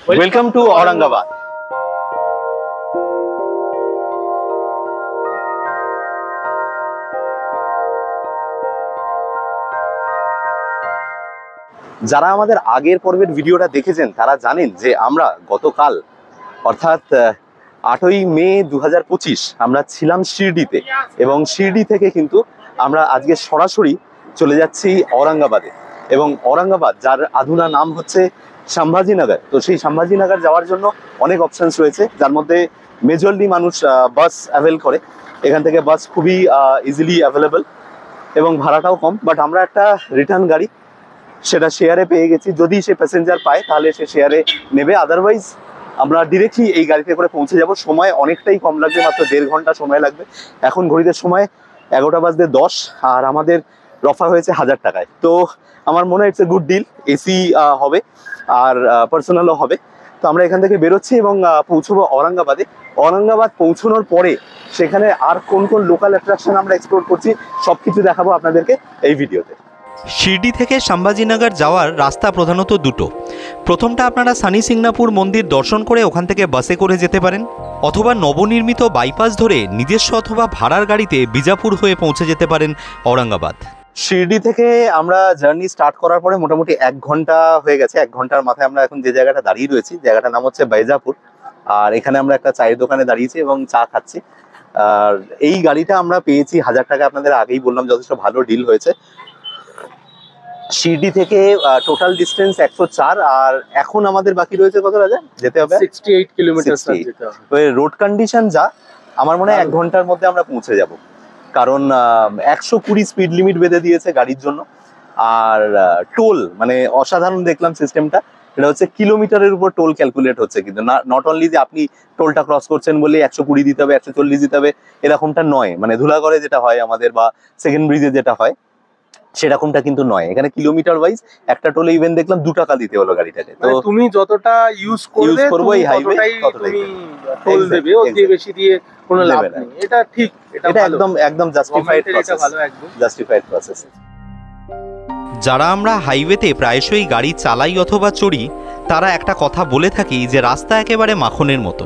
Welcome to Aurangabad. যারা আমাদের আগের পর্বের ভিডিওটা দেখেছেন তারা জানেন যে আমরা গতকাল অর্থাৎ 8ই মে 2025 আমরা ছিলাম শিরডিতে, এবং শিরডি থেকে কিন্তু আমরা আজকে সরাসরি চলে যাচ্ছি औरंगाबादে। এবং औरंगाबाद যার আধুনা নাম হচ্ছে संभाजीनगर। তো সেই संभाजीनगर যাওয়ার জন্য অনেক অপশনস রয়েছে, যার মধ্যে মেজরলি মানুষ বাস অ্যাভেল করে। এখান থেকে বাস খুবই ইজিলি অ্যাভেলেবল এবং ভাড়াটাও কম। বাট আমরা একটা রিটার্ন গাড়ি সেটা শেয়ারে পেয়ে গেছি, যদি সে প্যাসেঞ্জার পায় তাহলে সে শেয়ারে নেবে, আদারওয়াইজ আমরা ডিরেক্টলি এই গাড়িতে করে পৌঁছে যাব। সময় অনেকটাই কম লাগবে, মাত্র 1.5 ঘন্টা সময় লাগবে। এখন ঘড়িতে সময় 11:10 আর আমাদের অফার হয়েছে 1000 টাকায়। তো আমার মনে হয় it's a good deal. AC হবে আর পার্সোনালও হবে। তো আমরা এখান থেকে বেরোচ্ছি এবং পৌঁছবো औरंगाबादে। औरंगाबाद পৌঁছানোর পরে সেখানে আর কোন কোন লোকাল অ্যাট্রাকশন আমরা এক্সপ্লোর করছি সবকিছু দেখাবো আপনাদেরকে এই ভিডিওতে। শিরডি থেকে संभाजीनगर যাওয়ার রাস্তা প্রধানত দুটো। প্রথমটা আপনারা সানি সিংনাপুর মন্দির দর্শন করে ওখান থেকে বাসে করে যেতে পারেন, অথবা নবনির্মিত বাইপাস ধরে নিজস্ব অথবা ভাড়ার গাড়িতে বিজাপুর হয়ে পৌঁছে যেতে পারেন औरंगाबाद। শিরডি থেকে আমরা জার্নি স্টার্ট করার পরে মোটামুটি 1 ঘন্টা হয়ে গেছে। 1 ঘন্টার মাথায় আমরা এখন যে জায়গাটা দাঁড়িয়ে রয়েছি, জায়গাটার নাম হচ্ছে বাইজাপুর। আর এখানে আমরা একটা চায়ের দোকানে দাঁড়িয়েছি এবং চা খাচ্ছি। আর এই গাড়িটা আমরা পেয়েছি 1000 টাকা। আপনাদের আগেই বললাম যথেষ্ট ভালো ডিল হয়েছে। শিরডি থেকে টোটাল ডিস্টেন্স 104, আর এখন আমাদের বাকি রয়েছে কত রাজা যেতে হবে? 68 কিলোমিটার যেতে হবে। রোড কন্ডিশন যা আমার মনে হয় 1 ঘন্টার মধ্যে আমরা পৌঁছে যাব, কারণ 120 স্পিড লিমিট বেঁধে দিয়েছে গাড়ির জন্য। আর টোল মানে অসাধারণ দেখলাম সিস্টেমটা। এটা হচ্ছে কিলোমিটারের উপর টোল ক্যালকুলেট হচ্ছে, কিন্তু নট অনলি যে আপনি টোলটা ক্রস করছেন বলে 120 দিতে হবে 140 দিতে হবে এরকমটা নয়। মানে ধুলাগড়ে যেটা হয় আমাদের বা সেকেন্ড ব্রিজে যেটা হয় সেরকমটা কিন্তু নয়। এখানে কিলোমিটার ওয়াইজ একটা টোলে ইভেন দেখলাম 2 টাকা দিতে হলো গাড়িটাকে। তো তুমি যতটা ইউজ করবে এই হাইওয়ে ততটাই তুমি টোল দেবে, ওর দিয়ে বেশি দিয়ে কোনো লাভ নেই। এটা ঠিক, এটা একদম জাস্টিফাইড প্রসেস, জাস্টিফাইড প্রসেস। যারা আমরা হাইওয়েতে প্রায়শই গাড়ি চালাই অথবা চড়ি, তারা একটা কথা বলে থাকি যে রাস্তা একেবারে মাখনের মতো।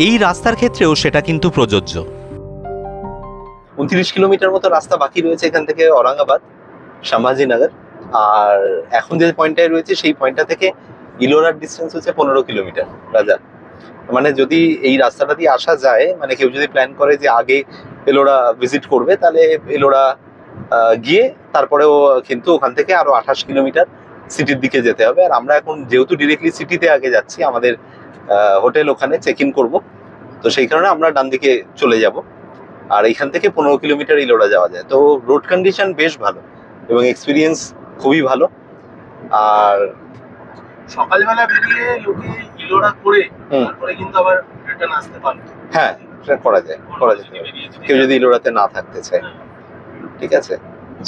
এই রাস্তার ক্ষেত্রেও সেটা কিন্তু প্রযোজ্য। 29 কিলোমিটার মতো রাস্তা বাকি রয়েছে এখান থেকে औरंगाबाद संभाजीनगर। আর এখন যে পয়েন্টটায় রয়েছে সেই পয়েন্টটা থেকে ইলোরার ডিস্টেন্স হচ্ছে 15 কিলোমিটার রাজা। মানে যদি এই রাস্তাটা দিয়ে আসা যায়, মানে কেউ যদি প্ল্যান করে যে আগে এলোরা ভিজিট করবে, তাহলে এলোরা গিয়ে তারপরেও কিন্তু ওখান থেকে আরো 28 কিলোমিটার সিটির দিকে যেতে হবে। আর আমরা এখন যেহেতু ডিরেক্টলি সিটিতে আগে যাচ্ছি, আমাদের হোটেল ওখানে চেক ইন করবো, তো সেই কারণে আমরা ডান দিকে চলে যাব। আর এইখান থেকে 15 কিলোমিটার ইলোরা যাওয়া যায়। তো রোড কন্ডিশন বেশ ভালো এবং এক্সপিরিয়েন্স খুবই ভালো। আর সকালবেলা বেরিয়ে লোকে ইলোরা করে তারপরে কিন্তু আবার রিটার্ন আসতে পারবে। হ্যাঁ, সেটা করা যায় কেউ যদি ইলোরাতে না থাকতে চায়। ঠিক আছে,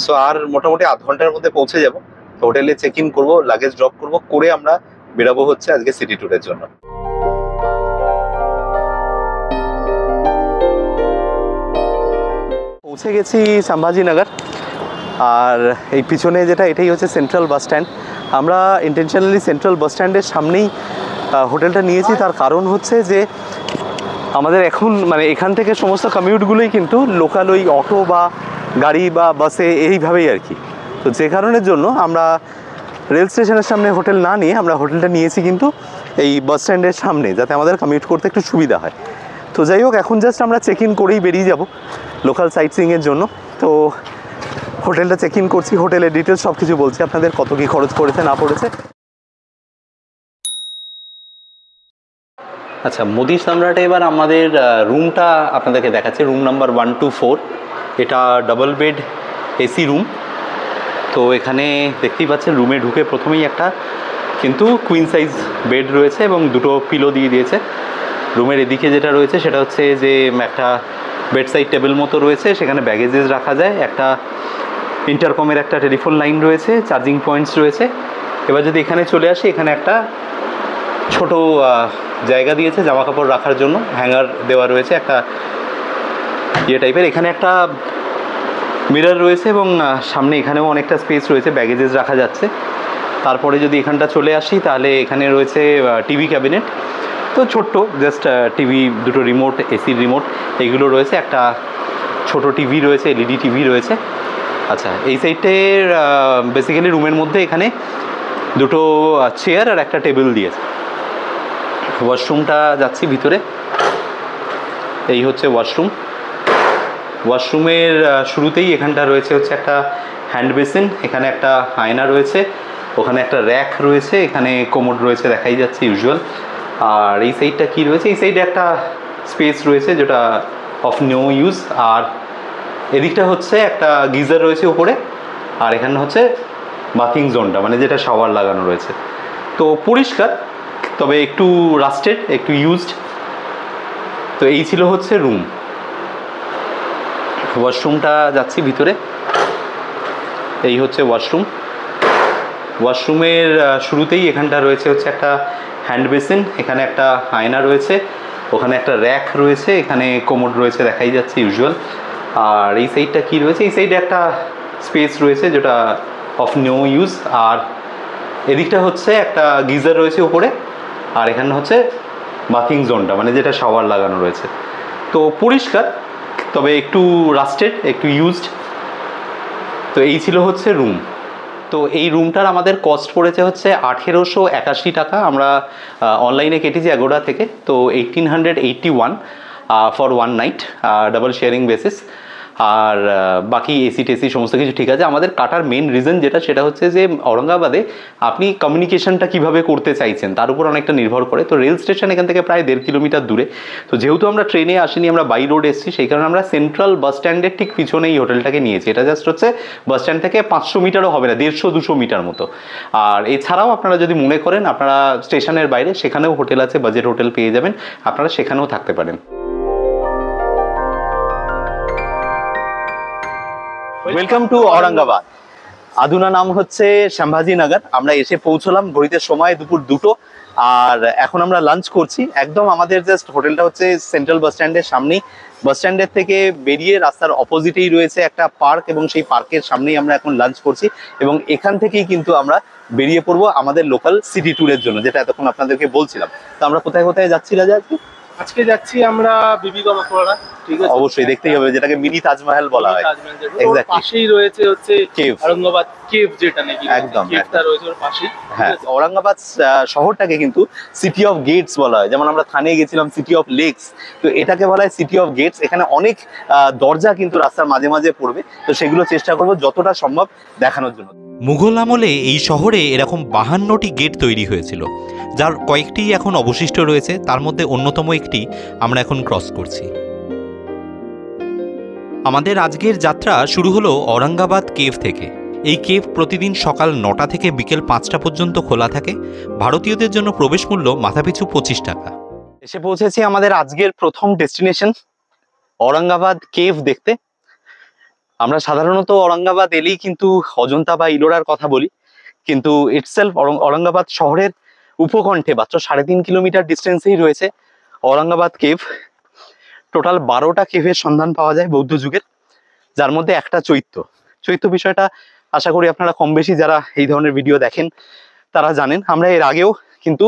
সো আর মোটামুটি আধ ঘন্টার মধ্যে পৌঁছে যাব। হোটেলে চেক ইন করবো, লাগেজ ড্রপ করবো, করে আমরা বেরাবো হচ্ছে আজকে সিটি ট্যুরের জন্য। পৌঁছে গেছি संभाजीनगर। আর এই পিছনে যেটা, এটাই হচ্ছে সেন্ট্রাল বাস স্ট্যান্ড। আমরা ইন্টেনশনালি সেন্ট্রাল বাস স্ট্যান্ডের সামনেই হোটেলটা নিয়েছি। তার কারণ হচ্ছে যে আমাদের এখন মানে এখান থেকে সমস্ত কমিউটগুলোই কিন্তু লোকাল ওই অটো বা গাড়ি বা বাসে এইভাবেই আর কি। তো যে কারণের জন্য আমরা রেল স্টেশনের সামনে হোটেল না নিয়ে আমরা হোটেলটা নিয়েছি কিন্তু এই বাস স্ট্যান্ডের সামনে, যাতে আমাদের কমিউট করতে একটু সুবিধা হয়। তো যাই হোক, এখন জাস্ট আমরা চেক ইন করেই বেরিয়ে যাব লোকাল সাইট সিইংয়ের জন্য। তো হোটেলটা চেক ইন করছি, হোটেলের ডিটেলস সব কিছু বলছি আপনাদের, কত কী খরচ পড়েছে না পড়েছে। আচ্ছা, মোদি সম্রাটে এবার আমাদের রুমটা আপনাদেরকে দেখাচ্ছি। রুম নাম্বার 124, এটা ডাবল বেড এসি রুম। তো এখানে দেখতেই পাচ্ছেন রুমে ঢুকে প্রথমেই একটা কিন্তু কুইন সাইজ বেড রয়েছে এবং দুটো পিলো দিয়ে দিয়েছে। রুমের এদিকে যেটা রয়েছে সেটা হচ্ছে যে একটা বেডসাইড টেবিল মতো রয়েছে, সেখানে ব্যাগেজেস রাখা যায়। একটা ইন্টারকমের একটা টেলিফোন লাইন রয়েছে, চার্জিং পয়েন্টস রয়েছে। এবার যদি এখানে চলে আসি, এখানে একটা ছোট জায়গা দিয়েছে জামা কাপড় রাখার জন্য, হ্যাঙ্গার দেওয়া রয়েছে একটা টাইপের। এখানে একটা মিরর রয়েছে এবং সামনে এখানেও অনেকটা স্পেস রয়েছে, ব্যাগেজেস রাখা যাচ্ছে। তারপরে যদি এখানটা চলে আসি তাহলে এখানে রয়েছে টিভি ক্যাবিনেট। তো ছোট্ট জাস্ট টিভি, দুটো রিমোট, এসির রিমোট এইগুলো রয়েছে, একটা ছোট টিভি রয়েছে, এলইডি টিভি রয়েছে। আচ্ছা, এই সাইডের বেসিক্যালি রুমের মধ্যে এখানে দুটো চেয়ার আর একটা টেবিল দিয়েছে। ওয়াশরুমটা যাচ্ছি ভিতরে, এই হচ্ছে ওয়াশরুম। ওয়াশরুমের শুরুতেই এখানটা রয়েছে হচ্ছে একটা হ্যান্ড বেসিন, এখানে একটা আয়না রয়েছে, ওখানে একটা র্যাক রয়েছে, এখানে কোমোড রয়েছে দেখাই যাচ্ছে ইউজুয়াল। আর এই সাইডটা কি রয়েছে, এই সাইডে একটা স্পেস রয়েছে যেটা অফ নো ইউজ। আর এদিকটা হচ্ছে একটা গিজার রয়েছে উপরে, আর এখানে হচ্ছে বাথিং জোনটা, মানে যেটা শাওয়ার লাগানো রয়েছে। তো পরিষ্কার, তবে একটু রাস্টেড, একটু ইউজড। তো এই ছিল হচ্ছে রুম। ওয়াশরুমটা যাচ্ছি ভিতরে, এই হচ্ছে ওয়াশরুম। ওয়াশরুমের শুরুতেই এখানটা রয়েছে হচ্ছে একটা হ্যান্ড বেসিন, এখানে একটা আয়না রয়েছে, ওখানে একটা র্যাক রয়েছে, এখানে কোমোড রয়েছে দেখাই যাচ্ছে ইউজুয়াল। আর এই সাইডটা কি রয়েছে, এই সাইডে একটা স্পেস রয়েছে যেটা অফ নো ইউজ। আর এদিকটা হচ্ছে একটা গিজার রয়েছে উপরে, আর এখানে হচ্ছে বাথিং জোনটা, মানে যেটা শাওয়ার লাগানো রয়েছে। তো পরিষ্কার, তবে একটু রাস্টেড, একটু ইউজড। তো এই ছিল হচ্ছে রুম। তো এই রুমটার আমাদের কস্ট পড়েছে হচ্ছে 1881 টাকা। আমরা অনলাইনে কেটেছি অ্যাগোডা থেকে। তো 1881 for one night, double sharing basis. আর বাকি এসি টেসি সমস্ত কিছু ঠিক আছে। আমাদের কাটার মেন রিজন যেটা, সেটা হচ্ছে যে ঔরঙ্গাবাদে আপনি কমিউনিকেশনটা কিভাবে করতে চাইছেন তার উপর অনেকটা নির্ভর করে। তো রেল স্টেশন এখান থেকে প্রায় 1.5 কিলোমিটার দূরে। তো যেহেতু আমরা ট্রেনে আসিনি, আমরা বাই রোড এসেছি, সেই কারণে আমরা সেন্ট্রাল বাস স্ট্যান্ডের ঠিক পিছনে এই হোটেলটাকে নিয়েছি। এটা জাস্ট হচ্ছে বাস স্ট্যান্ড থেকে 500 মিটারও হবে না, 150-200 মিটার মতো। আর এছাড়াও আপনারা যদি মনে করেন আপনারা স্টেশনের বাইরে, সেখানেও হোটেল আছে, বাজেট হোটেল পেয়ে যাবেন, আপনারা সেখানেও থাকতে পারেন। Welcome to Aurangabad. আদুনা নাম হচ্ছে সম্ভাজিনগর। আমরা এসে পৌঁছলাম, ঘড়িতে সময় দুপুর 2টো। আর এখন আমরা লাঞ্চ করছি। একদম আমাদের জাস্ট হোটেলটা হচ্ছে সেন্ট্রাল বাস স্ট্যান্ডের সামনেই। বাস স্ট্যান্ডের থেকে বেরিয়ে রাস্তার অপোজিটেই রয়েছে একটা পার্ক, এবং সেই পার্কের সামনেই আমরা এখন লাঞ্চ করছি। এবং এখান থেকেই কিন্তু আমরা বেরিয়ে পড়বো আমাদের লোকাল সিটি ট্যুরের জন্য, যেটা এতক্ষণ আপনাদেরকে বলছিলাম। তো আমরা কোথায় কোথায় যাচ্ছি রাজা আজকে? আজকে যাচ্ছি আমরা বিবিকা মকবরা, ঠিক আছে? অবশ্যই দেখতেই হবে, যেটাকে মিনি তাজমহল বলা হয়। Exactly. পাশেই রয়েছে হচ্ছে কেভ, ঔরঙ্গাবাদ কেভ, যেটা নাকি একদম কেভটা রয়েছে ওর পাশেই। হ্যাঁ, ঔরঙ্গাবাদ শহরটাকে কিন্তু সিটি অফ গেটস বলা হয়। যেমন আমরা থানে গেছিলাম সিটি অফ লেকস, তো এটাকে বলা হয় সিটি অফ গেটস। এখানে অনেক দরজা কিন্তু রাস্তার মাঝে মাঝে পড়বে, তো সেগুলো চেষ্টা করবো যতটা সম্ভব দেখানোর জন্য। মুঘল আমলে এই শহরে এরকম 52টি গেট তৈরি হয়েছিল, যার কয়েকটি এখন অবশিষ্ট রয়েছে। তার মধ্যে অন্যতম একটি আমরা এখন ক্রস করছি। আমাদের আজকের যাত্রা শুরু হলো ঔরঙ্গাবাদ কেভ থেকে। এই কেভ প্রতিদিন সকাল 9টা থেকে বিকেল 5টা পর্যন্ত খোলা থাকে। ভারতীয়দের জন্য প্রবেশ মূল্য মাথাপিছু 25 টাকা। এসে পৌঁছেছি আমাদের আজকের প্রথম ডেস্টিনেশন, ঔরঙ্গাবাদ কেভ দেখতে। আমরা সাধারণত ঔরঙ্গাবাদ এলেই কিন্তু অজন্তা বা ইলোরার কথা বলি, কিন্তু ইটসেলফ ঔরঙ্গাবাদ শহরের উপকণ্ঠে মাত্র 3.5 কিলোমিটার ডিস্টেন্সেই রয়েছে ঔরঙ্গাবাদ কেভ। টোটাল 12টা কেভের সন্ধান পাওয়া যায় বৌদ্ধ যুগের, যার মধ্যে একটা চৈত্য বিষয়টা আশা করি আপনারা কম বেশি যারা এই ধরনের ভিডিও দেখেন তারা জানেন। আমরা এর আগেও কিন্তু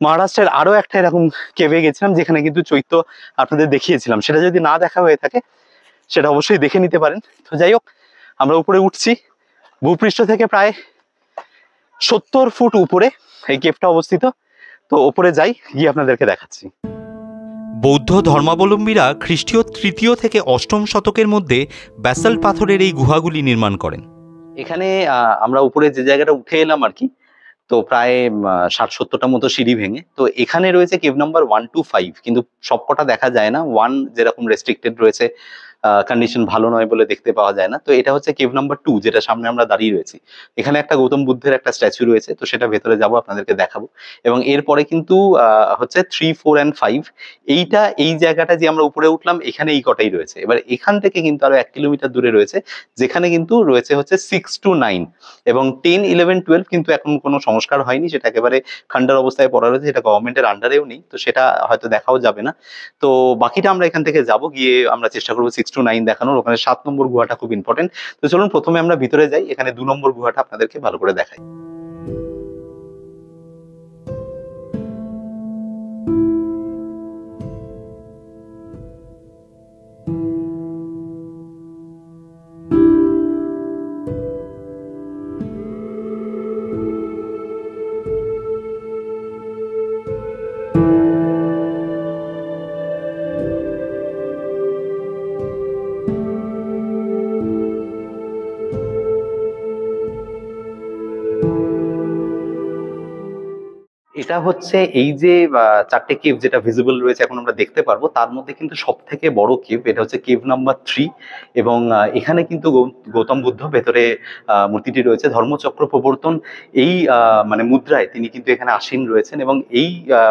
মহারাষ্ট্রের আরো একটা এরকম কেভে গেছিলাম, যেখানে কিন্তু চৈত্য আপনাদের দেখিয়েছিলাম। সেটা যদি না দেখা হয়ে থাকে সেটা অবশ্যই দেখে নিতে পারেন। তো যাই হোক, আমরা উপরে উঠছি। ভূপৃষ্ঠ থেকে প্রায় 70 ফুট উপরে এই কেভটা অবস্থিত। তো উপরে যাই, গিয়ে আপনাদেরকে দেখাচ্ছি। বৌদ্ধ ধর্মাবলম্বীরা খ্রিস্টীয় 3য় থেকে 8ম শতকের মধ্যে ব্যাসাল্ট পাথরের এই গুহাগুলি নির্মাণ করেন। এখানে আমরা উপরে যে জায়গাটা উঠে এলাম আর কি, তো প্রায় 60-70টা মতো সিঁড়ি ভেঙে। তো এখানে রয়েছে কেভ নাম্বার 1 to 5, কিন্তু সবকটা দেখা যায় না। 1 যেরকম রেস্ট্রিক্টেড রয়েছে, কন্ডিশন ভালো নয় বলে দেখতে পাওয়া যায় না। তো এটা হচ্ছে কেভ নাম্বার 2, যেটা সামনে আমরা দাঁড়িয়ে রয়েছি। এখানে একটা গৌতম বুদ্ধের একটা স্ট্যাচু রয়েছে, তো সেটা ভেতরে যাব, আপনাদেরকে দেখাবো। এবং এরপরে কিন্তু হচ্ছে 3, 4 and 5, এই জায়গাটা যে আমরা উপরে উঠলাম, এখানে এই কটাই রয়েছে। এবার এখান থেকে কিন্তু আরো 1 কিলোমিটার দূরে রয়েছে, যেখানে কিন্তু রয়েছে হচ্ছে 6 to 9, এবং 10, 11, 12 কিন্তু এখন কোনো সংস্কার হয়নি, সেটা একেবারে খান্ডার অবস্থায় পড়া রয়েছে, সেটা গভর্নমেন্টের আন্ডারেও নেই, তো সেটা হয়তো দেখাও যাবে না। তো বাকিটা আমরা এখান থেকে যাব, গিয়ে আমরা চেষ্টা করবো 6 to 9 দেখানোর। ওখানে 7 নম্বর গুহাটা খুব ইম্পর্টেন্ট। তো চলুন প্রথমে আমরা ভিতরে যাই, এখানে 2 নম্বর গুহাটা আপনাদেরকে ভালো করে দেখাই। এটা হচ্ছে এই যে চারটে কেভ যেটা ভিজিবল রয়েছে এখন আমরা দেখতে পারবো, তার মধ্যে কিন্তু সব থেকে বড় কেভ এটা হচ্ছে কেভ নাম্বার 3। এবং এখানে কিন্তু গৌতম বুদ্ধ ভেতরে মূর্তিটি রয়েছে, ধর্মচক্র প্রবর্তন এই মানে মুদ্রায় তিনি কিন্তু এখানে আসীন রয়েছেন। এবং এই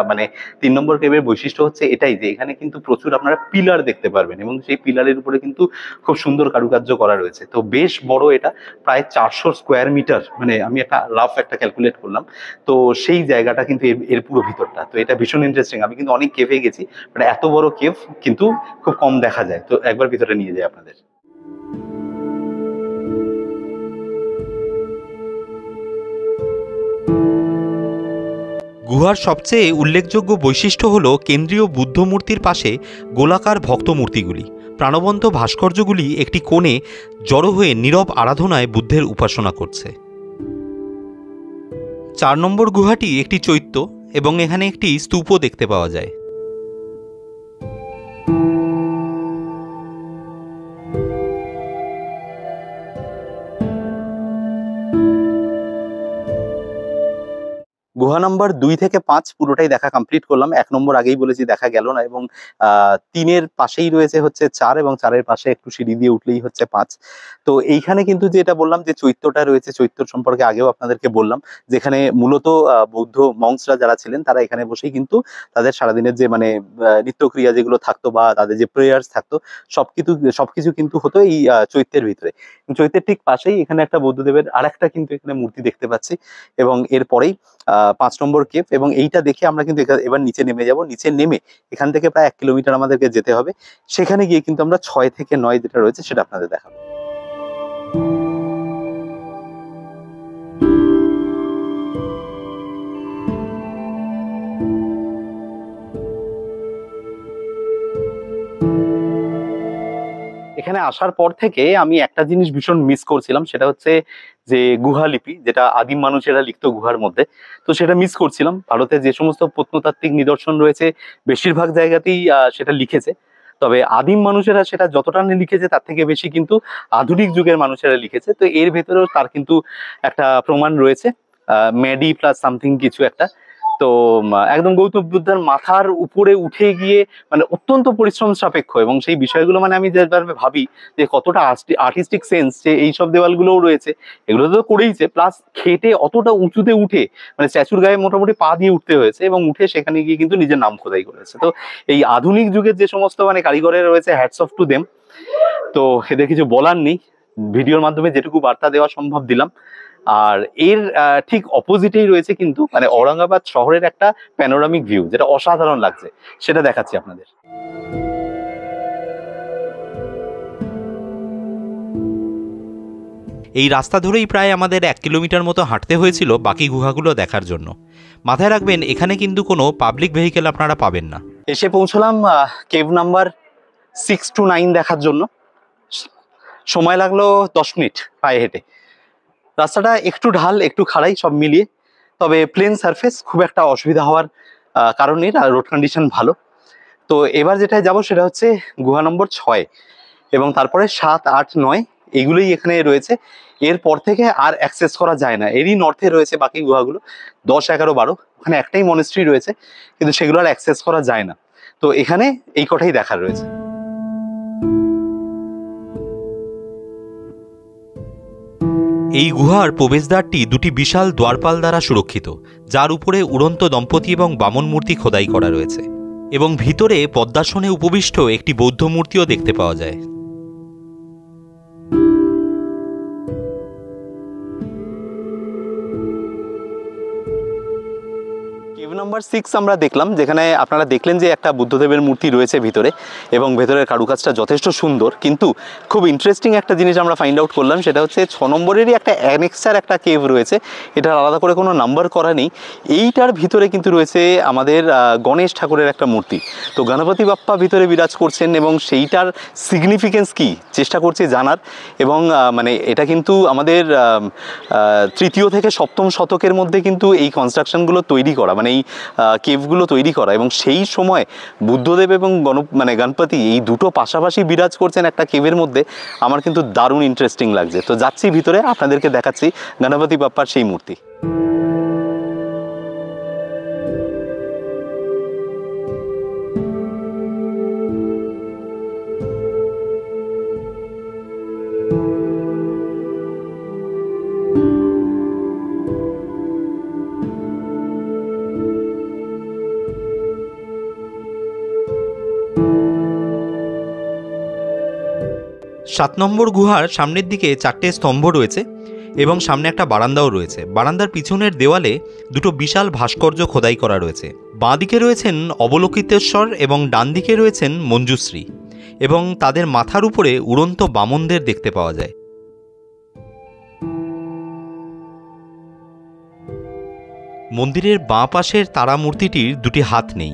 মানে 3 নম্বর কেভের বৈশিষ্ট্য হচ্ছে এটাই যে এখানে কিন্তু প্রচুর আপনারা পিলার দেখতে পারবেন এবং সেই পিলারের উপরে কিন্তু খুব সুন্দর কারুকার্য করা রয়েছে। তো বেশ বড়, এটা প্রায় 400 স্কোয়ার মিটার, মানে আমি একটা রাফ একটা ক্যালকুলেট করলাম। তো সেই জায়গাটা কিন্তু এর পুরো ভিতরটা, তো এটা ভীষণ ইন্টারেস্টিং। আমি কিন্তু অনেক কেভে গেছি, মানে এত বড় কেভ কিন্তু খুব কম দেখা যায়। তো একবার ভিতরে নিয়ে যাই আপনাদের। গুহার সবচেয়ে উল্লেখযোগ্য বৈশিষ্ট্য হল কেন্দ্রীয় বুদ্ধ মূর্তির পাশে গোলাকার ভক্ত মূর্তিগুলি। প্রাণবন্ত ভাস্কর্যগুলি একটি কোণে জড়ো হয়ে নীরব আরাধনায় বুদ্ধের উপাসনা করছে। 4 নম্বর গুহাটি একটি চৈত্য এবং এখানে একটি স্তূপও দেখতে পাওয়া যায়। গুহা নাম্বার 2 থেকে 5 পুরোটাই দেখা কমপ্লিট করলাম। 1 নম্বর আগেই বলেছি দেখা গেল না, এবং 3-এর পাশেই রয়েছে হচ্ছে 4 এবং 4-এর পাশে একটু সিঁড়ি দিয়ে উঠলেই হচ্ছে 5। তো এইখানে কিন্তু যেটা বললাম যে চৈত্যটা রয়েছে, চৈত্যর সম্পর্কে আগেও আপনাদেরকে বললাম, যেখানে মূলত বৌদ্ধ মঙ্কসরা যারা ছিলেন তারা এখানে বসেই কিন্তু তাদের সারাদিনের যে মানে নিত্যক্রিয়া যেগুলো থাকতো বা তাদের যে প্রেয়ার্স থাকতো সবকিছু কিন্তু হতো এই চৈত্যের ভিতরে। চৈত্যের ঠিক পাশেই এখানে একটা বৌদ্ধদেবের আরেকটা কিন্তু এখানে মূর্তি দেখতে পাচ্ছি। এবং এরপরেই 5 নম্বর কেভ, এবং এইটা দেখে আমরা কিন্তু এবার নিচে নেমে যাব। নিচে নেমে এখান থেকে প্রায় 1 কিলোমিটার আমাদেরকে যেতে হবে। সেখানে গিয়ে কিন্তু আমরা 6 থেকে 9 যেটা রয়েছে সেটা আপনাদের দেখাবো। এখানে আসার পর থেকে আমি একটা জিনিস ভীষণ মিস করছিলাম, সেটা হচ্ছে যে গুহা লিপি, যেটা আদিম মানুষেরা লিখতো গুহার মধ্যে। তো সেটা মিস করছিলাম। ভারতে যে সমস্ত প্রত্নতাত্ত্বিক নিদর্শন রয়েছে বেশিরভাগ জায়গাতেই সেটা লিখেছে, তবে আদিম মানুষেরা সেটা যতটা লিখেছে তার থেকে বেশি কিন্তু আধুনিক যুগের মানুষেরা লিখেছে। তো এর ভেতরেও তার কিন্তু একটা প্রমাণ রয়েছে, ম্যাডি প্লাস সামথিং কিছু একটা। তো একদম গৌতম বুদ্ধের মাথার উপরে উঠে গিয়ে মানে অত্যন্ত পরিশ্রম সাপেক্ষ, এবং সেই বিষয়গুলো মানে আমি যেভাবে ভাবি যে কতটা আর্টিস্টিক সেন্স যে এইসব দেওয়ালগুলোও রয়েছে, এগুলো তো করেইছে, প্লাস খেটে অতটা উঁচুতে উঠে মানে স্ট্যাচুর গায়ে মোটামুটি পা দিয়ে উঠতে হয়েছে, এবং উঠে সেখানে গিয়ে কিন্তু নিজের নাম খোদাই করেছে। তো এই আধুনিক যুগের যে সমস্ত মানে কারিগরের রয়েছে, হ্যাটস অফ টু দেম। তো এদের কিছু বলার নেই, ভিডিওর মাধ্যমে যেটুকু বার্তা দেওয়া সম্ভব দিলাম। আর এর ঠিক অপোজিটেই রয়েছে কিন্তু মানে ঔরঙ্গাবাদ শহরের একটা প্যানোরামিক ভিউ, যেটা অসাধারণ লাগছে, সেটা দেখাচ্ছি আপনাদের। এই রাস্তা ধরেই প্রায় আমাদের 1 কিলোমিটার মতো হাঁটতে হয়েছিল বাকি গুহাগুলো দেখার জন্য। মাথায় রাখবেন এখানে কিন্তু কোনো পাবলিক ভেহিকেল আপনারা পাবেন না। এসে পৌঁছলাম কেভ নাম্বার 6 to 9 দেখার জন্য। সময় লাগলো 10 মিনিট পায়ে হেঁটে। রাস্তাটা একটু ঢাল একটু খাড়াই সব মিলিয়ে, তবে প্লেন সারফেস, খুব একটা অসুবিধা হওয়ার কারণ নেই, আর রোড কন্ডিশন ভালো। তো এবার যেটায় যাব সেটা হচ্ছে গুহা নম্বর 6, এবং তারপরে 7, 8, 9 এগুলোই এখানে রয়েছে। এরপর থেকে আর অ্যাক্সেস করা যায় না। এরই নর্থে রয়েছে বাকি গুহাগুলো 10, 11, 12, ওখানে একটাই মনেস্ট্রি রয়েছে, কিন্তু সেগুলো আর অ্যাক্সেস করা যায় না। তো এখানে এই কটাই দেখার রয়েছে। এই গুহার প্রবেশদ্বারটি দুটি বিশাল দ্বারপাল দ্বারা সুরক্ষিত, যার উপরে উড়ন্ত দম্পতি এবং বামন মূর্তি খোদাই করা রয়েছে, এবং ভিতরে পদ্মাসনে উপবিষ্ট একটি বৌদ্ধ মূর্তিও দেখতে পাওয়া যায়। কেভ নাম্বার 6 আমরা দেখলাম, যেখানে আপনারা দেখলেন যে একটা বুদ্ধদেবের মূর্তি রয়েছে ভিতরে, এবং ভেতরের কারুকাজটা যথেষ্ট সুন্দর। কিন্তু খুব ইন্টারেস্টিং একটা জিনিস আমরা ফাইন্ড আউট করলাম, সেটা হচ্ছে 6 নম্বরেরই একটা অ্যানেক্সার একটা কেভ রয়েছে, এটার আলাদা করে কোনো নাম্বার করা নেই। এইটার ভিতরে কিন্তু রয়েছে আমাদের গণেশ ঠাকুরের একটা মূর্তি। তো গণপতি বাপ্পা ভিতরে বিরাজ করছেন, এবং সেইটার সিগনিফিকেন্স কি চেষ্টা করছি জানার। এবং মানে এটা কিন্তু আমাদের 3য় থেকে 7ম শতকের মধ্যে কিন্তু এই কনস্ট্রাকশনগুলো তৈরি করা, মানে এই কেভগুলো তৈরি করা, এবং সেই সময় বুদ্ধদেব এবং গণপতি এই দুটো পাশাপাশি বিরাজ করছেন একটা কেভের মধ্যে। আমার কিন্তু দারুণ ইন্টারেস্টিং লাগছে। তো যাচ্ছি ভিতরে, আপনাদেরকে দেখাচ্ছি গণপতি বাপ্পার সেই মূর্তি। 7 নম্বর গুহার সামনের দিকে 4টে স্তম্ভ রয়েছে এবং সামনে একটা বারান্দাও রয়েছে। বারান্দার পিছনের দেওয়ালে দুটো বিশাল ভাস্কর্য খোদাই করা রয়েছে। বাঁ দিকে রয়েছেন অবলোকিতেশ্বর এবং ডান দিকে রয়েছেন মঞ্জুশ্রী, এবং তাদের মাথার উপরে উড়ন্ত বামনদের দেখতে পাওয়া যায়। মন্দিরের বাঁ পাশের তারা মূর্তিটির দুটি হাত নেই,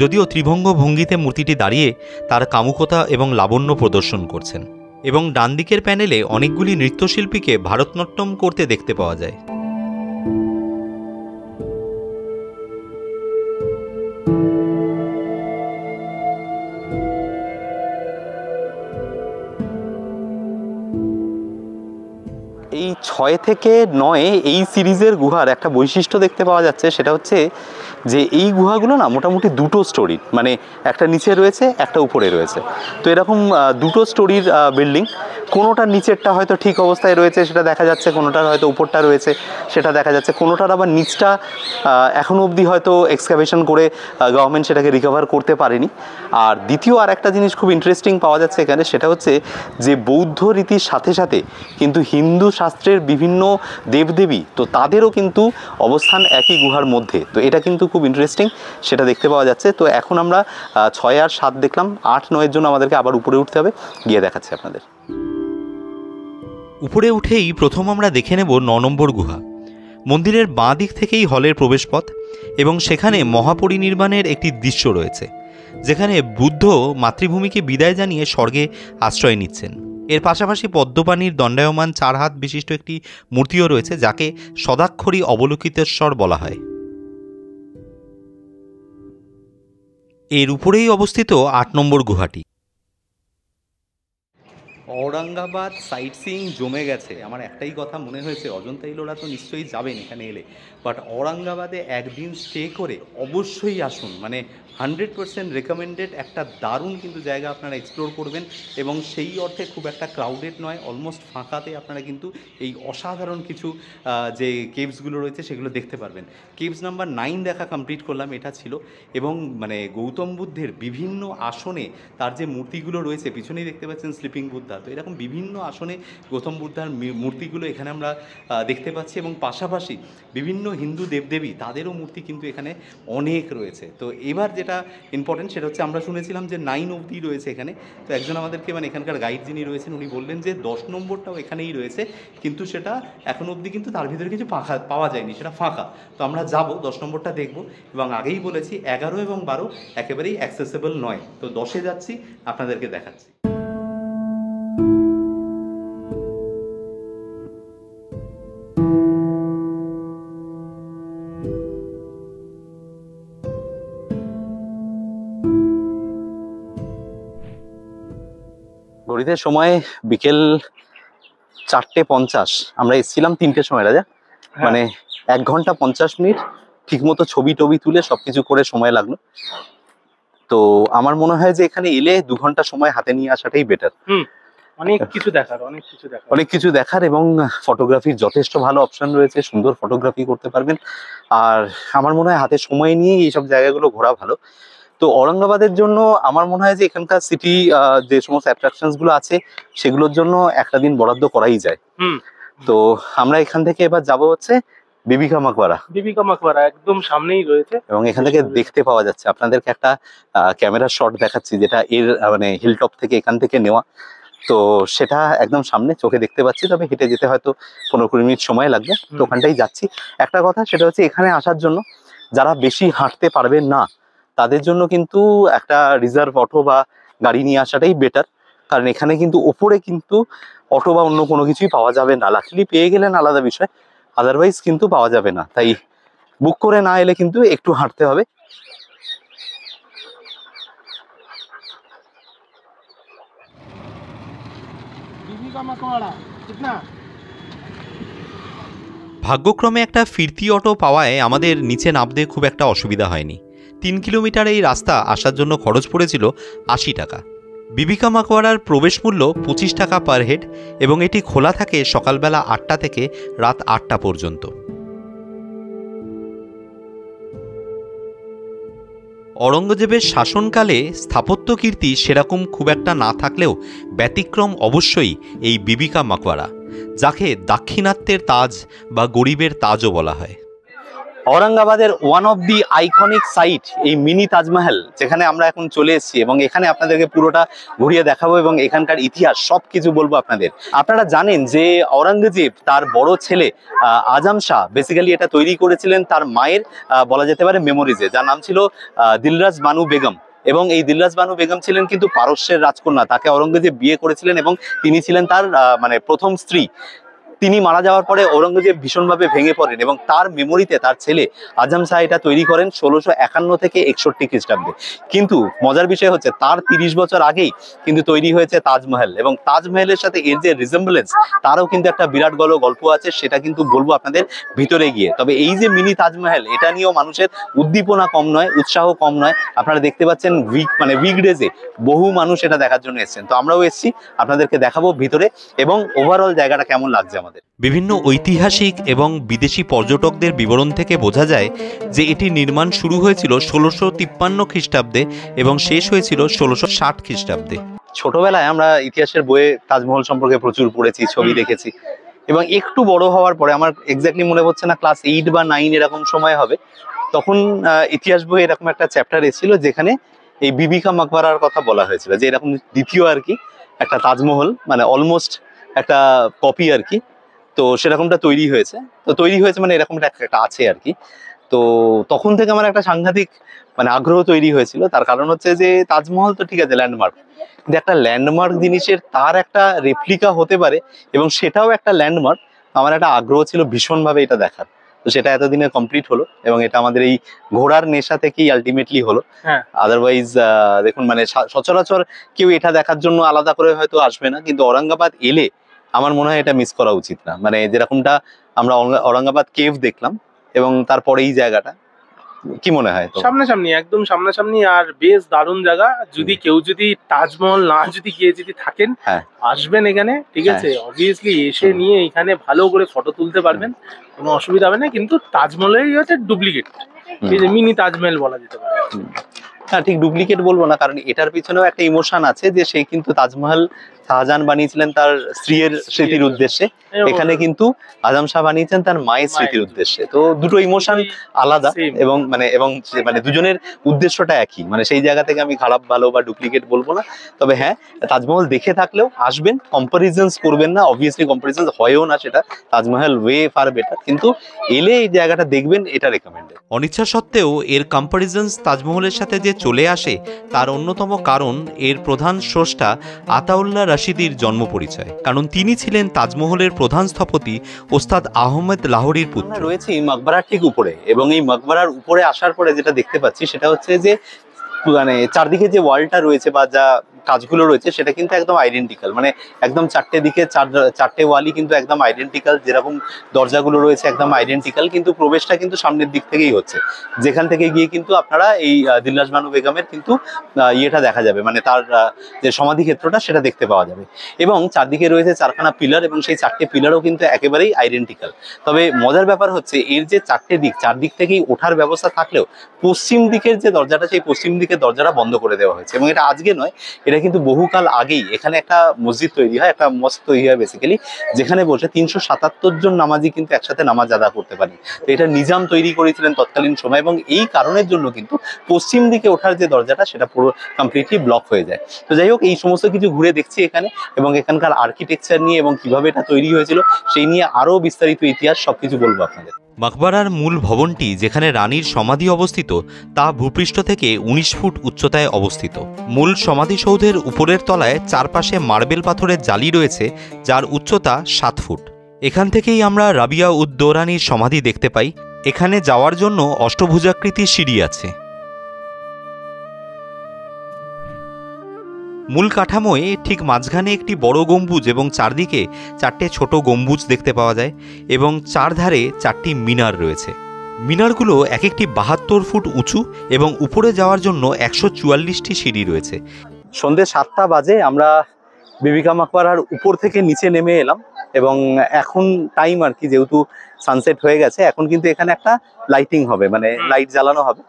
যদিও ত্রিভঙ্গ ভঙ্গিতে মূর্তিটি দাঁড়িয়ে তার কামুকতা এবং লাবণ্য প্রদর্শন করছেন, এবং ডান দিকের প্যানেলে অনেকগুলি নৃত্যশিল্পীকে ভারতনাট্যম করতে দেখতে পাওয়া যায়। এই 6 থেকে 9 এই সিরিজের গুহার একটা বৈশিষ্ট্য দেখতে পাওয়া যাচ্ছে, সেটা হচ্ছে যে এই গুহাগুলো না মোটামুটি দুটো স্টোরি, মানে একটা নিচে রয়েছে একটা উপরে রয়েছে। তো এরকম দুটো স্টোরির বিল্ডিং, কোনোটার নিচেরটা হয়তো ঠিক অবস্থায় রয়েছে সেটা দেখা যাচ্ছে, কোনোটার হয়তো উপরটা রয়েছে সেটা দেখা যাচ্ছে, কোনোটার আবার নিচটা এখনও অবধি হয়তো এক্সকাভেশন করে গভর্নমেন্ট সেটাকে রিকভার করতে পারেনি। আর দ্বিতীয় আর একটা জিনিস খুব ইন্টারেস্টিং পাওয়া যাচ্ছে এখানে, সেটা হচ্ছে যে বৌদ্ধ রীতির সাথে সাথে কিন্তু হিন্দু শাস্ত্রের বিভিন্ন দেবদেবী, তো তাদেরও কিন্তু অবস্থান একই গুহার মধ্যে। তো এটা কিন্তু খুব ইন্টারেস্টিং, সেটা দেখতে পাওয়া যাচ্ছে। তো এখন আমরা 6 আর 7 দেখলাম, 8, 9-এর জন্য আমাদেরকে আবার উপরে উঠতে হবে, গিয়ে দেখাচ্ছি আপনাদের। উপরে উঠেই প্রথম আমরা দেখে নেব 9 নম্বর গুহা। মন্দিরের বাঁ দিক থেকেই হলের প্রবেশপথ, এবং সেখানে মহাপরিনির্বাণের একটি দৃশ্য রয়েছে, যেখানে বুদ্ধ মাতৃভূমিকে বিদায় জানিয়ে স্বর্গে আশ্রয় নিচ্ছেন। এর পাশাপাশি পদ্মপাণির দণ্ডায়মান 4 হাত বিশিষ্ট একটি মূর্তিও রয়েছে, যাকে সদাক্ষরী অবলোকিতেশ্বর বলা হয়। এর উপরেই অবস্থিত 8 নম্বর গুহাটি। ঔরঙ্গাবাদ সাইট সিইং জমে গেছে। আমার একটাই কথা মনে হয়েছে, অজন্তা ইলোরা তো নিশ্চয়ই যাবেন এখানে এলে, বাট ঔরঙ্গাবাদে একদিন স্টে করে অবশ্যই আসুন। মানে 100% রেকমেন্ডেড একটা দারুণ কিন্তু জায়গা, আপনারা এক্সপ্লোর করবেন, এবং সেই অর্থে খুব একটা ক্রাউডেড নয়, অলমোস্ট ফাঁকাতে আপনারা কিন্তু এই অসাধারণ কিছু যে কেভসগুলো রয়েছে সেগুলো দেখতে পারবেন। কেভস নাম্বার 9 দেখা কমপ্লিট করলাম, এটা ছিল। এবং মানে গৌতম বুদ্ধের বিভিন্ন আসনে তার যে মূর্তিগুলো রয়েছে, পিছনেই দেখতে পাচ্ছেন স্লিপিং বুদ্ধা, তো এরকম বিভিন্ন আসনে গৌতম বুদ্ধার মূর্তিগুলো এখানে আমরা দেখতে পাচ্ছি, এবং পাশাপাশি বিভিন্ন হিন্দু দেবদেবী তাদেরও মূর্তি কিন্তু এখানে অনেক রয়েছে। তো এবার যেটা ইম্পর্টেন্ট সেটা হচ্ছে, আমরা শুনেছিলাম যে 9 অবধি রয়েছে এখানে, তো একজন আমাদেরকে মানে এখানকার গাইড যিনি রয়েছেন উনি বললেন যে 10 নম্বরটাও এখানেই রয়েছে, কিন্তু সেটা এখন অবধি কিন্তু তার ভিতরে কিছু পাওয়া যায়নি, সেটা ফাঁকা। তো আমরা যাব 10 নম্বরটা দেখব, এবং আগেই বলেছি 11 এবং 12 একেবারেই অ্যাক্সেসেবল নয়, তো 10-এ যাচ্ছি, আপনাদেরকে দেখাচ্ছি। ঘড়িতে সময় বিকেল 4:50, আমরা এসেছিলাম 3টের সময় রাজা, মানে 1 ঘন্টা 50 মিনিট ঠিকমতো ছবি টবি তুলে সবকিছু করে সময় লাগলো। তো আমার মনে হয় যে এখানে এলে 2 ঘন্টা সময় হাতে নিয়ে আসাটাই বেটার। অনেক কিছু দেখার এবং ফটোগ্রাফির যথেষ্ট ভালো অপশন রয়েছে, সুন্দর ফটোগ্রাফি করতে পারবেন। আর আমার মনে হয় হাতে সময় নিয়ে এইসব জায়গাগুলো ঘোরা ভালো। তো ঔরঙ্গাবাদের জন্য আমার মনে হয় যে এখানকার সিটি যে সমস্ত অ্যাট্রাকশনস গুলো আছে সেগুলোর জন্য একটা দিন বরাদ্দ করাই যায়। তো আমরা এখান থেকে এবার যাব হচ্ছে বিবিকা মাকবারা, একদম সামনেই রয়েছে, এবং এখান থেকে দেখতে পাওয়া যাচ্ছে। আপনাদেরকে একটা ক্যামেরা শট দেখাচ্ছি, যেটা এর মানে হিলটপ থেকে এখান থেকে নেওয়া। তো সেটা একদম সামনে চোখে দেখতে পাচ্ছি, তবে হেঁটে যেতে হয়তো 15-20 মিনিট সময় লাগবে। তো ওখানটাই যাচ্ছি। একটা কথা সেটা হচ্ছে, এখানে আসার জন্য যারা বেশি হাঁটতে পারবেন না তাদের জন্য কিন্তু একটা রিজার্ভ অটো বা গাড়ি নিয়ে আসাটাই বেটার, কারণ এখানে কিন্তু ওপরে কিন্তু অটো বা অন্য কোনো কিছুই পাওয়া যাবে না। লাকিলি পেয়ে গেলেন আলাদা বিষয়, আদারওয়াইজ কিন্তু পাওয়া যাবে না। তাই বুক করে না এলে কিন্তু একটু হাঁটতে হবে। ভাগ্যক্রমে একটা ফিরতি অটো পাওয়ায় আমাদের নিচে নামতে খুব একটা অসুবিধা হয়নি। 3 কিলোমিটার এই রাস্তা আসার জন্য খরচ পড়েছিল 80 টাকা। বিবিকা মাকবারার প্রবেশ মূল্য 25 টাকা পার হেড, এবং এটি খোলা থাকে সকালবেলা 8টা থেকে রাত 8টা পর্যন্ত। অরঙ্গজেবের শাসনকালে স্থাপত্য কীর্তি সেরকম খুব একটা না থাকলেও ব্যতিক্রম অবশ্যই এই বিবি কা মাকবারা, যাকে দাক্ষিণাত্যের তাজ বা গরিবের তাজও বলা হয়। ঔরঙ্গাবাদের one of the iconic site এই মিনি তাজমহল, যেখানে আমরা এখন চলে এসেছি এবং এখানে আপনাদেরকে পুরোটা ঘুরিয়ে দেখাবো এবং এখানকার ইতিহাস সবকিছু বলবো আপনাদের। আপনারা জানেন যে ঔরঙ্গজেব তার বড় ছেলে আজম শাহ বেসিক্যালি এটা তৈরি করেছিলেন তার মায়ের বলা যেতে পারে মেমোরিজে, যার নাম ছিল দিলরাজ বানু বেগম। এবং এই দিলরাজ বানু বেগম ছিলেন কিন্তু পারস্যের রাজকন্যা, তাকে ঔরঙ্গজেব বিয়ে করেছিলেন এবং তিনি ছিলেন তার মানে প্রথম স্ত্রী। তিনি মারা যাওয়ার পরে ঔরঙ্গজেব ভীষণভাবে ভেঙে পড়েন এবং তার মেমোরিতে তার ছেলে আজম শাহ এটা তৈরি করেন 1651 থেকে 61 খ্রিস্টাব্দে। কিন্তু মজার বিষয় হচ্ছে তার 30 বছর আগেই কিন্তু তৈরি হয়েছে তাজমহল, এবং তাজমহলের সাথে এর যে রিজেম্বলেন্স তারও কিন্তু একটা বিরাট বড় গল্প আছে, সেটা কিন্তু বলবো আপনাদের ভিতরে গিয়ে। তবে এই যে মিনি তাজমহল, এটা নিয়েও মানুষের উদ্দীপনা কম নয়, উৎসাহ কম নয়। আপনারা দেখতে পাচ্ছেন উইকডেজে বহু মানুষ এটা দেখার জন্য এসেছেন, তো আমরাও এসেছি, আপনাদেরকে দেখাবো ভিতরে এবং ওভারঅল জায়গাটা কেমন লাগছে আমাদের। বিভিন্ন ঐতিহাসিক এবং বিদেশি পর্যটকদের বিবরণ থেকে বোঝা যায় যে এটি নির্মাণ শুরু হয়েছিল 1653 খ্রিস্টাব্দে এবং শেষ হয়েছিল 1660 খ্রিস্টাব্দে। ছোটবেলায় আমরা ইতিহাসের বইয়ে তাজমহল সম্পর্কে প্রচুর পড়েছি, ছবি দেখেছি, এবং একটু বড় হওয়ার পরে আমার এক্স্যাক্টলি মনে হচ্ছে না ক্লাস 8 বা 9 এরকম সময় হবে, তখন ইতিহাস বইয়ে এরকম একটা চ্যাপ্টার এসেছিল যেখানে এই বিবি কা মাকবারার কথা বলা হয়েছিল, যে এরকম দ্বিতীয় আর কি একটা তাজমহল, মানে অলমোস্ট একটা কপি আর কি, তো সেরকমটা তৈরি হয়েছে। তো তৈরি হয়েছে মানে এরকমটা একটা আছে আর কি। তো তখন থেকে আমার একটা সাংঘাতিক মানে আগ্রহ তৈরি হয়েছিল, তার কারণ হচ্ছে যে তাজমহল তো ঠিক আছে ল্যান্ডমার্ক, কিন্তু একটা ল্যান্ডমার্ক জিনিসের তার একটা রেপ্লিকা হতে পারে এবং সেটাও একটা ল্যান্ডমার্ক। আমার একটা আগ্রহ ছিল ভীষণভাবে এটা দেখার, তো সেটা এতদিনে কমপ্লিট হলো এবং এটা আমাদের এই ঘোড়ার নেশা থেকেই আলটিমেটলি হলো। আদারওয়াইজ দেখুন মানে সচরাচর কেউ এটা দেখার জন্য আলাদা করে হয়তো আসবে না, কিন্তু ঔরঙ্গাবাদ এলে আমার মনে হয় এটা মিস করা উচিত না। মানে যেরকমটা আমরা ঔরঙ্গাবাদ কেভ দেখলাম এবং তারপরে এই জায়গাটা, কি মনে হয়? সামনাসামনি, একদম সামনাসামনি, আর বেশ দারুণ জায়গা। যদি কেউ যদি তাজমহল না যদি গিয়ে যদি থাকেন, আসবেন এখানে, ঠিক আছে, অবভিয়াসলি এসে নিয়ে এখানে ভালো করে ফটো তুলতে পারবেন, কোনো অসুবিধা হবে না। কিন্তু তাজমহলেরই হচ্ছে ডুপ্লিকেট, মিনি তাজমহল বলা যেতে পারে। হ্যাঁ, ঠিক ডুপ্লিকেট বলবো না, কারণ এটার পিছনেও একটা ইমোশন আছে যে সে কিন্তু তাজমহল শাহজাহান বানিয়েছিলেন তার স্ত্রীর স্মৃতির উদ্দেশ্যে, এখানে কিন্তু আজম শাহ বানিয়েছেন তার মায়ের স্মৃতির উদ্দেশ্যে। তো দুটো ইমোশন আলাদা এবং মানে দুজনের উদ্দেশ্যটা একই, মানে সেই জায়গা থেকে আমি খারাপ ভালো বা ডুপ্লিকেট বলবো না। তবে হ্যাঁ, তাজমহল দেখে থাকলেও আসবেন, কম্পারিজনস করবেন না, অবভিয়াসলি কম্পারিজনস হয়ও না, সেটা তাজমহল ওয়ে ফার বেটার, কিন্তু এলে এই জায়গাটা দেখবেন, এটা রেকমেন্ডেড। অনিচ্ছা সত্ত্বেও এর কম্পারিজনস তাজমহলের সাথে যে চলে আসে তার অন্যতম কারণ এর প্রধান স্রষ্টা আতাউল্লাহ রাশিদির জন্ম পরিচয়, কারণ তিনি ছিলেন তাজমহলের প্রধান স্থপতি ওস্তাদ আহমেদ লাহোরির পুত্র। রয়েছে এই মকবরার ঠিক উপরে, এবং এই মকবরার উপরে আসার পরে যেটা দেখতে পাচ্ছি সেটা হচ্ছে যে মানে চারদিকে যে ওয়ালটা রয়েছে বা যা কাজগুলো রয়েছে সেটা কিন্তু একদম আইডেন্টিক্যাল, মানে একদম চারটে দিকে চারটে ওয়ালই কিন্তু একদম আইডেন্টিক্যাল, যেরকম দরজাগুলো রয়েছে একদম আইডেন্টিক্যাল, কিন্তু প্রবেশটা কিন্তু সামনের দিক থেকেই হচ্ছে, যেখান থেকে গিয়ে কিন্তু আপনারা এই দিলরাজ বানু বেগমের কিন্তু ইয়েটা দেখা যাবে, মানে তার যে সমাধি ক্ষেত্রটা সেটা দেখতে পাওয়া যাবে। এবং চারদিকে রয়েছে চারখানা পিলার এবং সেই চারটে পিলারও কিন্তু একেবারেই আইডেন্টিক্যাল। তবে মজার ব্যাপার হচ্ছে এর যে চারটে দিক, চারদিক থেকেই ওঠার ব্যবস্থা থাকলেও পশ্চিম দিকের যে দরজাটা, সেই পশ্চিম দিকের দরজাটা বন্ধ করে দেওয়া হয়েছে। এবং এটা আজকে নয়, এটা কিন্তু বহুকাল আগেই এখানে একটা মসজিদ তৈরি হয়, একটা মস্ক তৈরি হয় বেসিক্যালি, যেখানে বসে 377 জন নামাজি কিন্তু একসাথে নামাজ আদা করতে পারে। তো এটা নিজাম তৈরি করেছিলেন তৎকালীন সময়, এবং এই কারণের জন্য কিন্তু পশ্চিম দিকে ওঠার যে দরজাটা সেটা পুরো কমপ্লিটলি ব্লক হয়ে যায়। তো যাই হোক, এই সমস্ত কিছু ঘুরে দেখছি এখানে, এবং এখানকার আর্কিটেকচার নিয়ে এবং কিভাবে এটা তৈরি হয়েছিল সেই নিয়ে আরো বিস্তারিত ইতিহাস সবকিছু বলবো আপনাদের। মকবরার মূল ভবনটি যেখানে রানীর সমাধি অবস্থিত তা ভূপৃষ্ঠ থেকে 19 ফুট উচ্চতায় অবস্থিত। মূল সমাধিসৌধের উপরের তলায় চারপাশে মার্বেল পাথরের জালি রয়েছে যার উচ্চতা 7 ফুট। এখান থেকেই আমরা রাবিয়া উদ দৌরানির সমাধি দেখতে পাই। এখানে যাওয়ার জন্য অষ্টভুজাকৃতির সিঁড়ি আছে। মূল কাঠামোয় ঠিক মাঝখানে একটি বড় গম্বুজ এবং চারদিকে চারটে ছোট গম্বুজ দেখতে পাওয়া যায়, এবং চারধারে চারটি মিনার রয়েছে। মিনারগুলো এক একটি 72 ফুট উঁচু এবং উপরে যাওয়ার জন্য 144টি সিঁড়ি রয়েছে। সন্ধ্যে 7টা বাজে, আমরা বিবি কা মাকবারার উপর থেকে নিচে নেমে এলাম, এবং এখন টাইম আর কি, যেহেতু সানসেট হয়ে গেছে, এখন কিন্তু এখানে একটা লাইটিং হবে, মানে লাইট জ্বালানো হবে।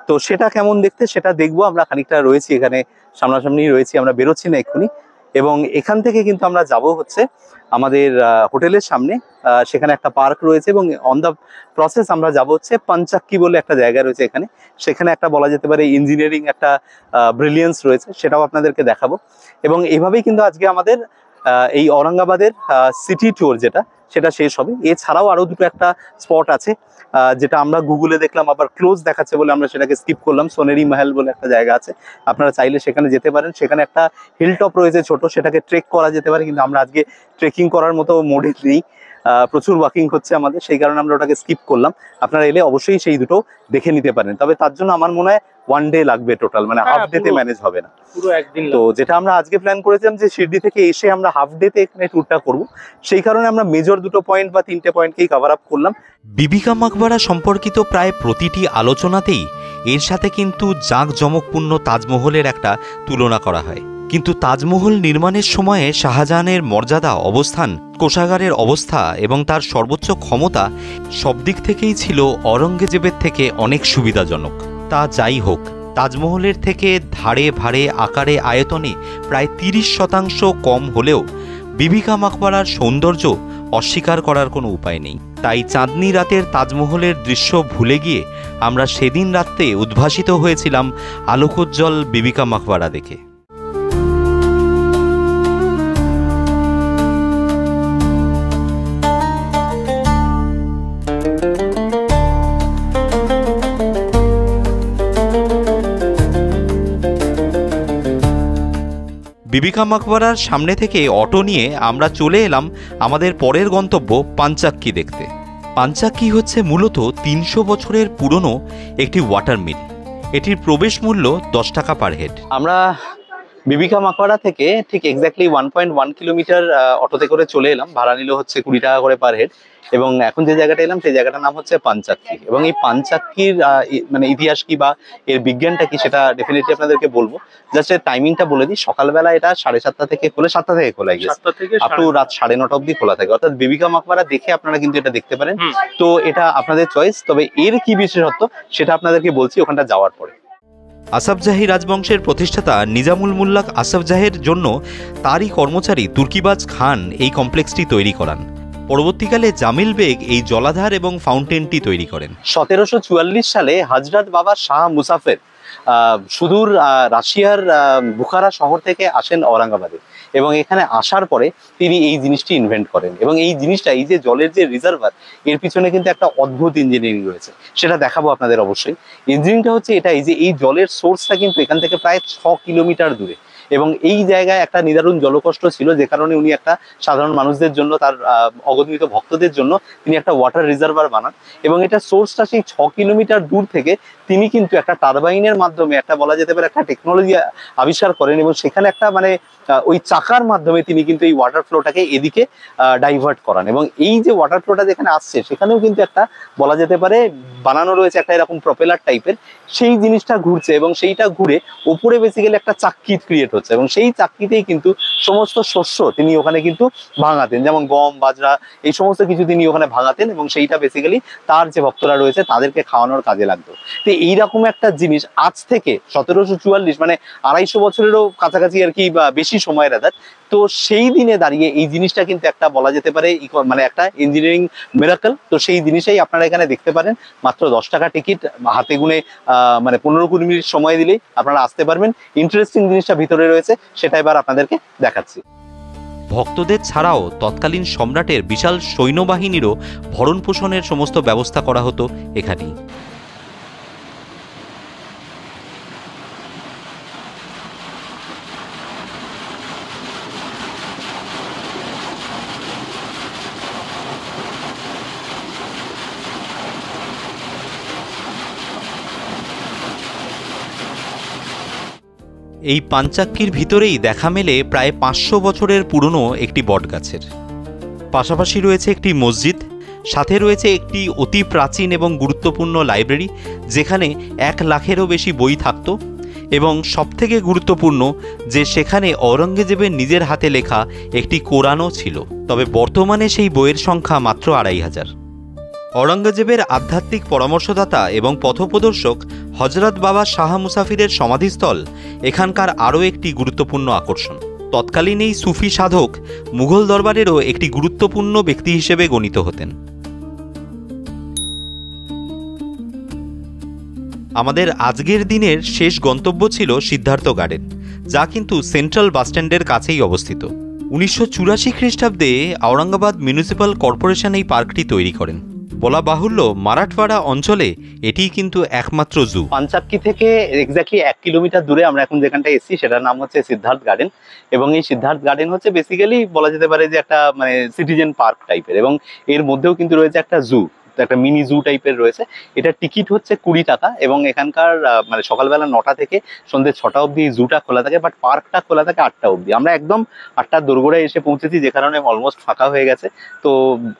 তো সেটা কেমন দেখতে সেটা দেখবো। আমরা খানিকটা রয়েছি এখানে, সামনাসামনি রয়েছি, আমরা বেরোচ্ছি না এক্ষুনি। এবং এখান থেকে কিন্তু আমরা যাব হচ্ছে আমাদের হোটেলের সামনে, সেখানে একটা পার্ক রয়েছে এবং অন দ্য প্রসেস আমরা যাব হচ্ছে পাঞ্চাক্কি বলে একটা জায়গা রয়েছে এখানে, সেখানে একটা বলা যেতে পারে ইঞ্জিনিয়ারিং একটা ব্রিলিয়েন্স রয়েছে, সেটাও আপনাদেরকে দেখাবো। এবং এইভাবেই কিন্তু আজকে আমাদের এই ঔরঙ্গাবাদের সিটি ট্যুর যেটা সেটা শেষ হবে। এছাড়াও আরো দুটো একটা স্পট আছে যেটা আমরা গুগলে দেখলাম আবার ক্লোজ দেখাচ্ছে বলে আমরা সেটাকে স্কিপ করলাম। সোনেরি মহল বলে একটা জায়গা আছে, আপনারা চাইলে সেখানে যেতে পারেন। সেখানে একটা হিল টপ রয়েছে ছোট, সেটাকে ট্রেক করা যেতে পারে, কিন্তু আমরা আজকে ট্রেকিং করার মতো মোডে নেই, প্রচুর ওয়াকিং হচ্ছে আমাদের, সেই কারণে আমরা ওটাকে স্কিপ করলাম। আপনারা এলে অবশ্যই সেই দুটো দেখে নিতে পারেন, তবে তার জন্য আমার মনে হয় 1 ডে লাগবে টোটাল, মানে হাফ ডেতে ম্যানেজ হবে না পুরো একদিন। তো যেটা আমরা আজকে প্ল্যান করেছিলাম যে শিরডি থেকে এসে আমরা হাফ ডেতে এখানে ট্যুরটা করব, সেই কারণে আমরা মেজর দুটো পয়েন্ট বা 3টে পয়েন্টকেই কভার আপ করলাম। বিবিকা মাকবারা সম্পর্কিত প্রায় প্রতিটি আলোচনাতেই এর সাথে কিন্তু জাঁকজমকপূর্ণ তাজমহলের একটা তুলনা করা হয়। কিন্তু তাজমহল নির্মাণের সময়ে শাহজাহানের মর্যাদা, অবস্থান, কোষাগারের অবস্থা এবং তার সর্বোচ্চ ক্ষমতা সব দিক থেকেই ছিল ঔরঙ্গজেবের থেকে অনেক সুবিধাজনক। তা যাই হোক, তাজমহলের থেকে ধারে ভারে আকারে আয়তনে প্রায় 30% কম হলেও বিবিকা মাকবারার সৌন্দর্য অস্বীকার করার কোনো উপায় নেই। তাই চাঁদনি রাতের তাজমহলের দৃশ্য ভুলে গিয়ে আমরা সেদিন রাত্রে উদ্ভাসিত হয়েছিলাম আলোকোজ্জ্বল বিবিকা মাকবারা দেখে। বিবিকা মাকবারার সামনে থেকে অটো নিয়ে আমরা চলে এলাম আমাদের পরের গন্তব্য পাঞ্চাক্কি দেখতে। পাঞ্চাক্কি হচ্ছে মূলত 300 বছরের পুরনো একটি ওয়াটার মিল। এটির প্রবেশ মূল্য 10 টাকা পার হেড। আমরা বিবিকা মাকবারা থেকে ঠিক এক্স্যাক্টলি 1.1 কিলোমিটার অটোতে করে চলে এলাম, ভাড়া নিল হচ্ছে 20 টাকা করে পার হেড। এবং এখন যে জায়গাটা এলাম সেই জায়গাটার নাম হচ্ছে পাঞ্চাক্কি। এবং এই পাঞ্চাক্কির মানে ইতিহাস কি বা এর বিজ্ঞানটা কি সেটা ডেফিনেটলি আপনাদেরকে বলবো। জাস্ট এর টাইমিংটা বলে দিই, সকালবেলা এটা 7:30 থেকে খোলে, 7টা থেকে খোলা গেছে, আপ টু রাত 9:30 অব্দি খোলা থাকে। অর্থাৎ বিবিকা মাকবারা দেখে আপনারা কিন্তু এটা দেখতে পারেন। তো এটা আপনাদের চয়েস, তবে এর কি বিশেষত্ব সেটা আপনাদেরকে বলছি ওখানটা যাওয়ার পরে। আসফজাহি রাজবংশের প্রতিষ্ঠাতা নিজামুল মুল্লাক আসফজাহের জন্য তারই কর্মচারী তুর্কিবাজ খান এই কমপ্লেক্সটি তৈরি করান। পরবর্তীকালে জামিল বেগ এই জলাধার এবং ফাউন্টেনটি তৈরি করেন। 1744 সালে হযরত বাবা শাহ মুসাফের সুদূর রাশিয়ার বুখারা শহর থেকে আসেন ঔরঙ্গাবাদে, এবং এখানে আসার পরে তিনি এই জিনিসটি ইনভেন্ট করেন। এবং এই জিনিসটা, এই যে জলের যে রিজার্ভার, এর পিছনে কিন্তু একটা অদ্ভুত ইঞ্জিনিয়ারিং রয়েছে, সেটা দেখাবো আপনাদের অবশ্যই। ইঞ্জিনিয়ারিংটা হচ্ছে এটাই যে এই জলের সোর্সটা কিন্তু এখান থেকে প্রায় 6 কিলোমিটার দূরে, এবং এই জায়গায় একটা নিদারুণ জলকষ্ট ছিল, যে কারণে উনি একটা সাধারণ মানুষদের জন্য, তার অগণিত ভক্তদের জন্য তিনি একটা ওয়াটার রিজার্ভার বানান। এবং এটা সোর্সটা সেই 6 কিলোমিটার দূর থেকে তিনি কিন্তু একটা টারবাইনের মাধ্যমে, একটা বলা যেতে পারে একটা টেকনোলজি আবিষ্কার করেন, এবং সেখানে একটা মানে ওই চাকার মাধ্যমে তিনি কিন্তু এই ওয়াটার ফ্লোটাকে এদিকে ডাইভার্ট করান। এবং এই যে ওয়াটার ফ্লোটা যেখানে আসছে সেখানেও কিন্তু একটা বলা যেতে পারে বানানো রয়েছে একটা এরকম প্রপেলার টাইপের, সেই জিনিসটা ঘুরছে, এবং সেইটা ঘুরে উপরে বেসিক্যালি একটা চাক্কি ক্রিয়েট হচ্ছে, এবং সেই চাক্কিতেই কিন্তু সমস্ত শস্য তিনি ওখানে কিন্তু ভাঙাতেন, যেমন গম, বাজরা, এই সমস্ত কিছু তিনি ওখানে ভাঙাতেন, এবং সেইটা বেসিক্যালি তার যে ভক্তরা রয়েছে তাদেরকে খাওয়ানোর কাজে লাগতো। তো এইরকম একটা জিনিস আজ থেকে 1744 মানে 250 বছরেরও কাছাকাছি আর কি, বা বেশি সময় রাদার। তো সেই দিনে দাঁড়িয়ে এই জিনিসটা কিন্তু একটা বলা যেতে পারে মানে একটা ইঞ্জিনিয়ারিং মিরাকল। তো সেই জিনিসটাই আপনারা এখানে দেখতে পারেন। মাত্র 10 টাকা টিকিট, হাতে গুনে মানে 15-20 মিনিট সময় দিলেই আপনারা আসতে পারবেন। ইন্টারেস্টিং জিনিসটা ভিতরে রয়েছে, সেটা এবার আপনাদেরকে দেখাচ্ছি। ভক্তদের ছাড়াও তৎকালীন সম্রাটের বিশাল সৈন্যবাহিনীরও ভরণ পোষণের সমস্ত ব্যবস্থা করা হতো এখানেই। এই পাঞ্চাক্কির ভিতরেই দেখা মেলে প্রায় 500 বছরের পুরনো একটি বটগাছের। পাশাপাশি রয়েছে একটি মসজিদ, সাথে রয়েছে একটি অতি প্রাচীন এবং গুরুত্বপূর্ণ লাইব্রেরি, যেখানে 1 লাখেরও বেশি বই থাকত, এবং সবথেকে গুরুত্বপূর্ণ যে সেখানে ঔরঙ্গজেবের নিজের হাতে লেখা একটি কোরআনও ছিল। তবে বর্তমানে সেই বইয়ের সংখ্যা মাত্র 2500। ঔরঙ্গজেবের আধ্যাত্মিক পরামর্শদাতা এবং পথপ্রদর্শক হজরত বাবা শাহ মুসাফিরের সমাধিস্থল এখানকার আরও একটি গুরুত্বপূর্ণ আকর্ষণ। তৎকালীন এই সুফি সাধক মুঘল দরবারেরও একটি গুরুত্বপূর্ণ ব্যক্তি হিসেবে গণিত হতেন। আমাদের আজকের দিনের শেষ গন্তব্য ছিল সিদ্ধার্থ গার্ডেন, যা কিন্তু সেন্ট্রাল বাসস্ট্যান্ডের কাছেই অবস্থিত। 1984 খ্রিস্টাব্দে ঔরঙ্গাবাদ মিউনিসিপ্যাল কর্পোরেশন এই পার্কটি তৈরি করেন। বলা বাহুল্য, মারাঠওয়াড়া অঞ্চলে এটিই কিন্তু একমাত্র জু। পাঞ্চাবকি থেকে এক্স্যাক্টলি 1 কিলোমিটার দূরে আমরা এখন যেখানটা এসেছি সেটার নাম হচ্ছে সিদ্ধার্থ গার্ডেন। এবং এই সিদ্ধার্থ গার্ডেন হচ্ছে বেসিক্যালি বলা যেতে পারে যে একটা মানে সিটিজেন পার্ক টাইপের, এবং এর মধ্যেও কিন্তু রয়েছে একটা জু, একটা মিনি জু টাইপের রয়েছে। এটার টিকিট হচ্ছে 20 টাকা, এবং এখানকার মানে সকালবেলা 9টা থেকে সন্ধ্যে 6টা অবধি জুটা খোলা থাকে, বাট পার্কটা খোলা থাকে 8টা অবধি। আমরা একদম 8টার দোরগোড়ায় এসে পৌঁছেছি, যে কারণে অলমোস্ট ফাঁকা হয়ে গেছে, তো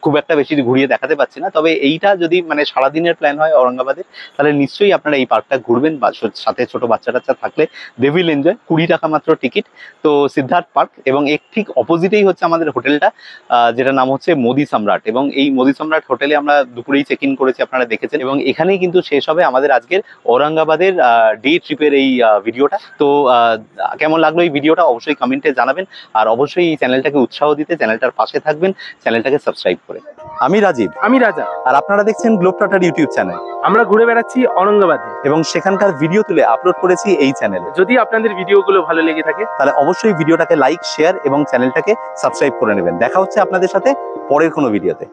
খুব একটা বেশি ঘুরিয়ে দেখাতে পারছি না। তবে এইটা যদি মানে সারাদিনের প্ল্যান হয় ঔরঙ্গাবাদের, তাহলে নিশ্চয়ই আপনারা এই পার্কটা ঘুরবেন, বা সাথে ছোট বাচ্চা টাচ্চা থাকলে দে উইল এনজয়। 20 টাকা মাত্র টিকিট। তো সিদ্ধার্থ পার্ক, এবং এর ঠিক অপোজিটেই হচ্ছে আমাদের হোটেলটা, যেটা নাম হচ্ছে মোদি সম্রাট। এবং এই মোদি সম্রাট হোটেলে আমরা দুপুরেই চেক ইন করেছি, আপনারা দেখেছেন। এবং এখানেই কিন্তু শেষ হবে আমাদের আজকের ঔরঙ্গাবাদের ডে ট্রিপের এই ভিডিওটা। তো কেমন লাগলো এই ভিডিওটা অবশ্যই কমেন্টে জানাবেন, আর অবশ্যই এই চ্যানেলটাকে উৎসাহ দিতে চ্যানেলটার পাশে থাকবেন, চ্যানেলটাকে সাবস্ক্রাইব করে। আমি রাজীব, আমি রাজা, আর আপনারা দেখছেন গ্লোবট্রটার ইউটিউব চ্যানেল। আমরা ঘুরে বেড়াচ্ছি ঔরঙ্গাবাদে এবং সেখানকার ভিডিও তুলে আপলোড করেছি এই চ্যানেলে। যদি আপনাদের ভিডিওগুলো ভালো লেগে থাকে তাহলে অবশ্যই ভিডিওটাকে লাইক, শেয়ার এবং চ্যানেলটাকে সাবস্ক্রাইব করে নেবেন। দেখা হচ্ছে আপনাদের সাথে পরের কোনো ভিডিওতে।